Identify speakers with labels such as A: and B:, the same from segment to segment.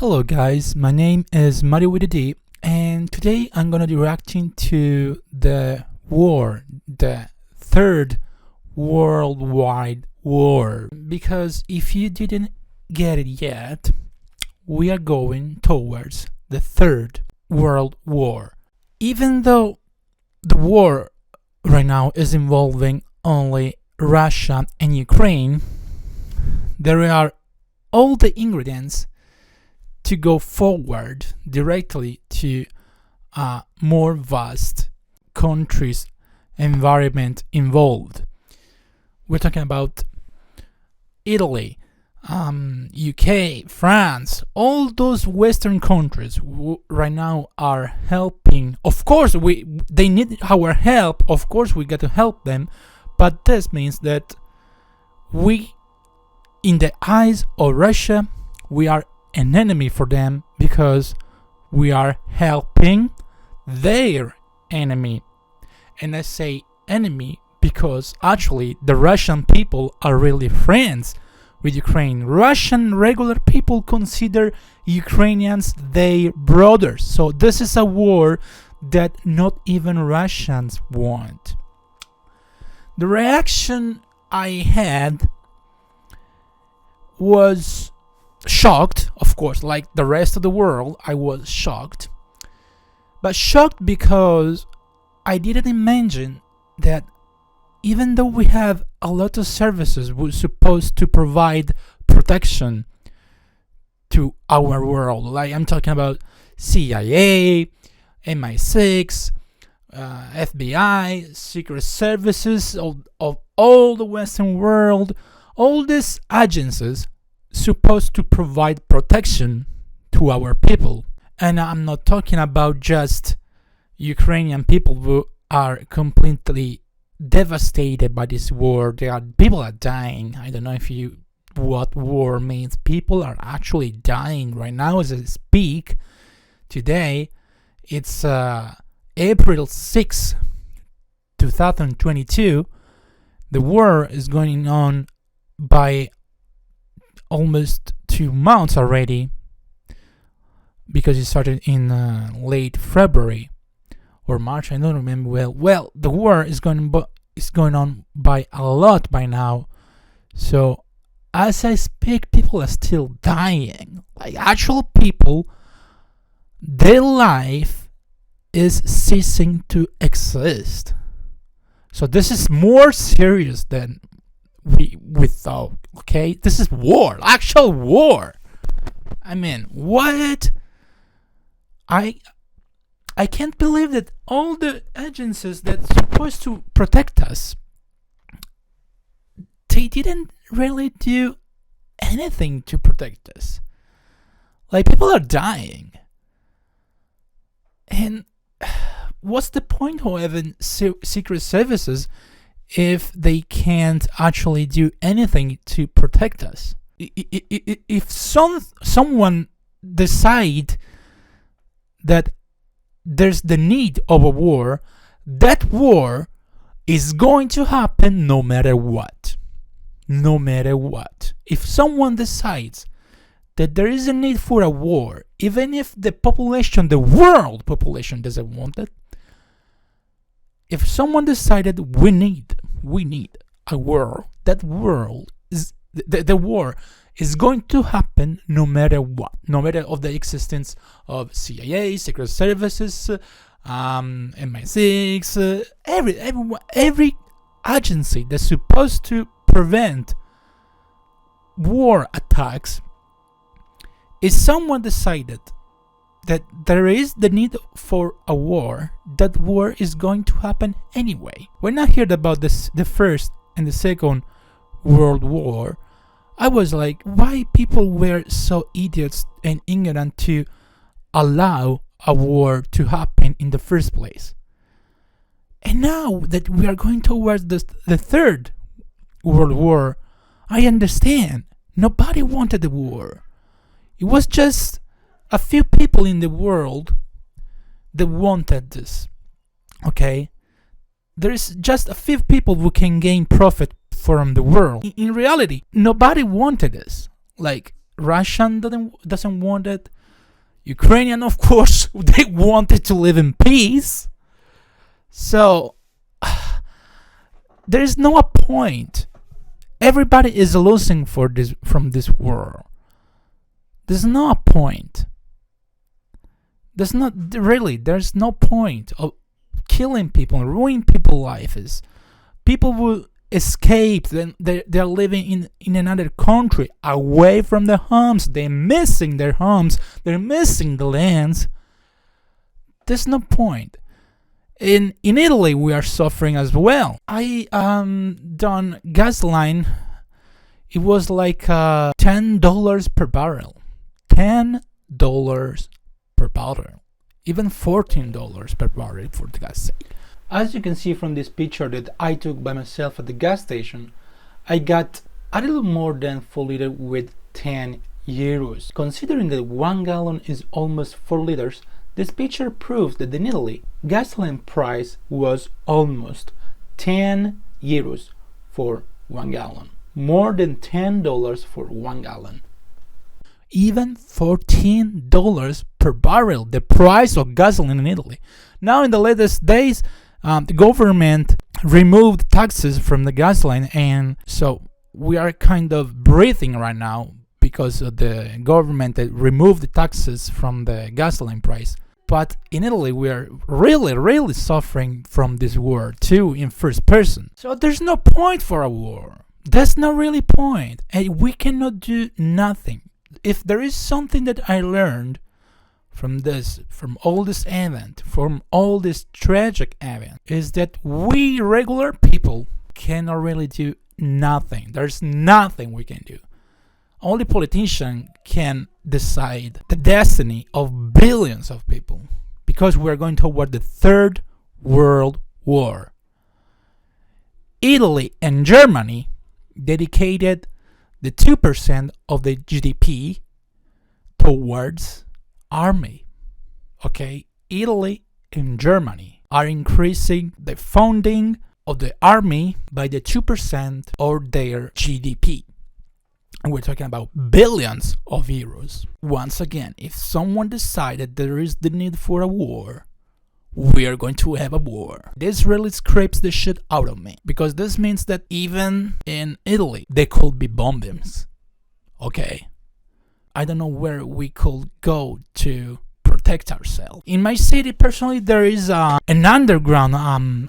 A: Hello guys, my name is Mario with a D, and today I'm gonna be reacting to the third worldwide war. Because if you didn't get it yet, we are going towards the third world war. Even though the war right now is involving only Russia and Ukraine, there are all the ingredients to go forward directly to a more vast countries environment involved. We're talking about Italy, UK, France, all those Western countries right now are helping. Of course, they need our help. Of course, we got to help them, but this means that we, in the eyes of Russia, we are an enemy for them because we are helping their enemy. And I say enemy because actually the Russian people are really friends with Ukraine. Russian regular people consider Ukrainians their brothers. So this is a war that not even Russians want. The reaction I had was shocked, of course, like the rest of the world. I was shocked, but shocked because I didn't imagine that even though we have a lot of services we're supposed to provide protection to our world, like I'm talking about CIA, MI6, FBI, secret services of all the Western world, all these agencies supposed to provide protection to our people. And I'm not talking about just Ukrainian people who are completely devastated by this war. People are dying. I don't know if you what war means. People are actually dying right now as I speak. Today it's April 6, 2022. The war is going on by almost 2 months already, because it started in late February or March. I don't remember well. The war is going on by a lot by now. So as I speak, people are still dying. Like actual people, their life is ceasing to exist. So this is more serious than we thought. Okay, this is war, actual war. I mean, what? I can't believe that all the agencies that's supposed to protect us, they didn't really do anything to protect us. Like, people are dying, and what's the point of having secret services if they can't actually do anything to protect us? If someone decide that there's the need of a war, that war is going to happen no matter what. No matter what. If someone decides that there is a need for a war, even if the world population doesn't want it, if someone decided we need a war, that world is the war is going to happen no matter what, no matter of the existence of CIA, secret services, MI6, every agency that's supposed to prevent war attacks. If someone decided that there is the need for a war, that war is going to happen anyway. When I heard about the First and the Second World War, I was like, why people were so idiots and ignorant to allow a war to happen in the first place? And now that we are going towards the Third World War, I understand. Nobody wanted the war. It was just a few people in the world that wanted this. Okay? There is just a few people who can gain profit from the world. In reality, nobody wanted this. Like, Russian doesn't want it. Ukrainian, of course, they wanted to live in peace. So there is no point. Everybody is losing from this war. There's no point. There's no point of killing people and ruining people's lives. People will escape, then they're living in another country, away from their homes. They're missing their homes. They're missing the lands. There's no point. In Italy, we are suffering as well. I done gasoline. It was like $10 per barrel. $10 per barrel. Even $14 per barrel for the gas sake. As you can see from this picture that I took by myself at the gas station, I got a little more than 4 liters with 10 euros. Considering that 1 gallon is almost 4 liters, this picture proves that in Italy, gasoline price was almost 10 euros for 1 gallon. More than $10 for 1 gallon. Even $14 per barrel, the price of gasoline in Italy. Now in the latest days, the government removed taxes from the gasoline, and so we are kind of breathing right now because of the government that removed the taxes from the gasoline price. But in Italy, we are really suffering from this war too in first person. So there's no point for a war. That's not really point, and we cannot do nothing. If there is something that I learned from all this event, from all this tragic event, is that we regular people cannot really do nothing. There's nothing we can do. Only politicians can decide the destiny of billions of people, because we're going toward the Third World War. Italy and Germany dedicated the 2% of the GDP towards army. Okay, Italy and Germany are increasing the funding of the army by the 2% of their GDP. And we're talking about billions of euros. Once again, if someone decided there is the need for a war, we are going to have a war. This really scrapes the shit out of me, because this means that even in Italy, there could be bombings. Okay? I don't know where we could go to protect ourselves. In my city, personally, there is an underground,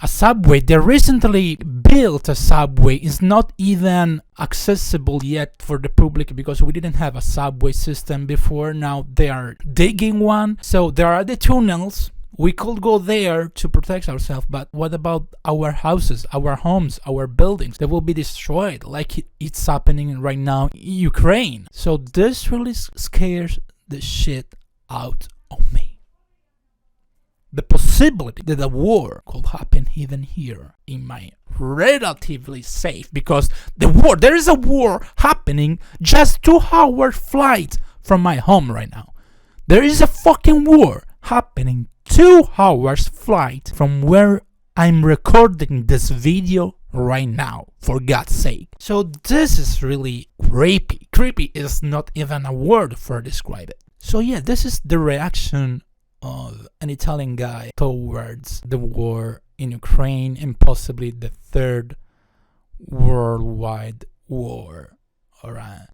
A: a subway. They recently built a subway. It's not even accessible yet for the public because we didn't have a subway system before. Now they are digging one. So there are the tunnels. We could go there to protect ourselves, but what about our houses, our homes, our buildings? They will be destroyed like it's happening right now in Ukraine. So this really scares the shit out of me. The possibility that a war could happen even here in my relatively safe, because there is a war happening just 2-hour flight from my home right now. There is a fucking war happening 2 hours flight from where I'm recording this video right now, for God's sake. So this is really creepy. Creepy is not even a word for describe it. So yeah, this is the reaction of an Italian guy towards the war in Ukraine and possibly the Third Worldwide War. Alright.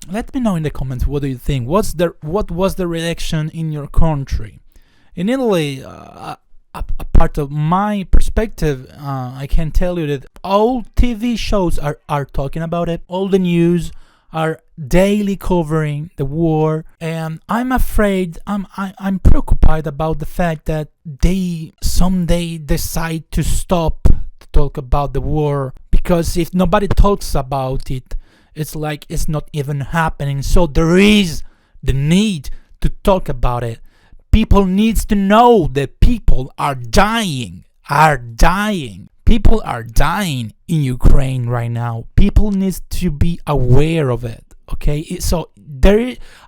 A: Let me know in the comments, what do you think? What was the reaction in your country? In Italy, a part of my perspective, I can tell you that all TV shows are talking about it. All the news are daily covering the war, and I'm afraid, I'm preoccupied about the fact that they someday decide to stop to talk about the war, because if nobody talks about it, it's like it's not even happening. So there is the need to talk about it. People needs to know that people are dying. People are dying in Ukraine right now. People needs to be aware of it. Okay, so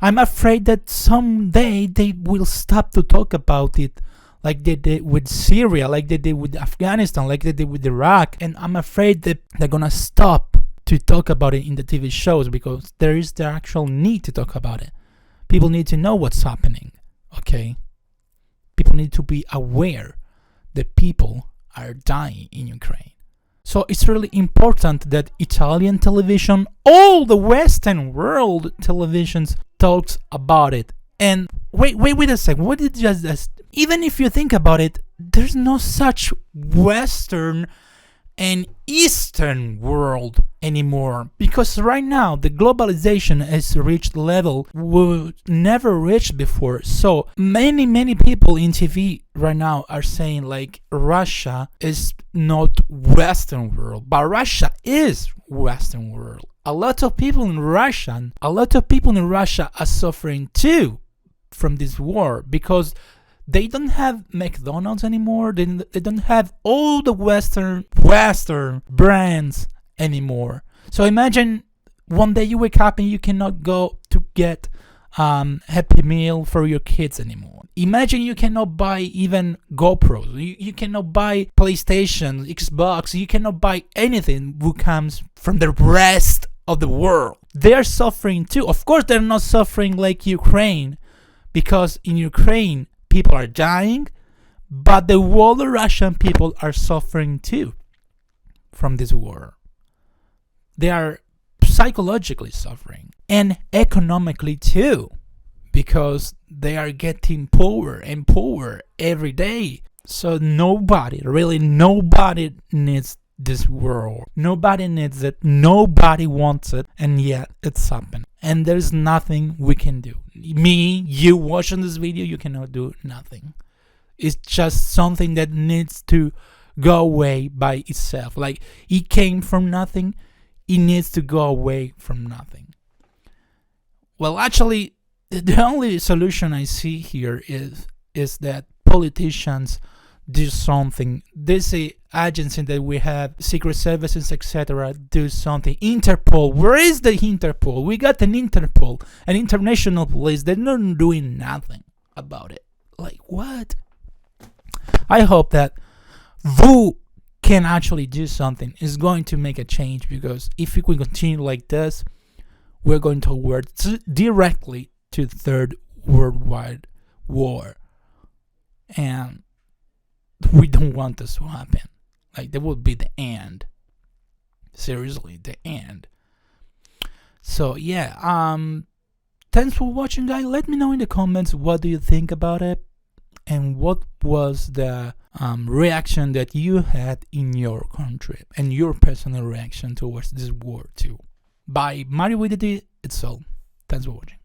A: I'm afraid that someday they will stop to talk about it, like they did with Syria, like they did with Afghanistan, like they did with Iraq, and I'm afraid that they're gonna stop to talk about it in the TV shows, because there is the actual need to talk about it. People need to know what's happening, okay? People need to be aware that people are dying in Ukraine. So it's really important that Italian television, all the Western world televisions, talks about it. And wait a second. What did just? Even if you think about it, there's no such Western and Eastern world anymore, because right now the globalization has reached level we never reached before. So many people in TV right now are saying like Russia is not Western world, but Russia is Western world. A lot of people in Russia are suffering too from this war, because they don't have McDonald's anymore. They don't have all the Western brands anymore. So imagine one day you wake up and you cannot go to get Happy Meal for your kids anymore. Imagine you cannot buy even GoPros. You cannot buy PlayStation, Xbox. You cannot buy anything who comes from the rest of the world. They are suffering too. Of course, they're not suffering like Ukraine, because in Ukraine, people are dying, but the whole Russian people are suffering too from this war. They are psychologically suffering and economically too, because they are getting poorer and poorer every day. So nobody needs this war. Nobody needs it. Nobody wants it, and yet it's happening. And there's nothing we can do. Me, you watching this video, you cannot do nothing. It's just something that needs to go away by itself. Like, it came from nothing, it needs to go away from nothing. Well, actually, the only solution I see here is that politicians do something. This agency that we have, secret services, etc., do something. Interpol, where is the Interpol? We got an Interpol, an international police. They're not doing nothing about it. Like, what? I hope that VU can actually do something. It's going to make a change, because if we continue like this, we're going towards directly to Third Worldwide War. And we don't want this to happen. Like, that would be the end. Seriously, the end. So yeah, thanks for watching, guys. Let me know in the comments what do you think about it, and what was the reaction that you had in your country, and your personal reaction towards this war too. By Mario with the D, it's all. Thanks for watching.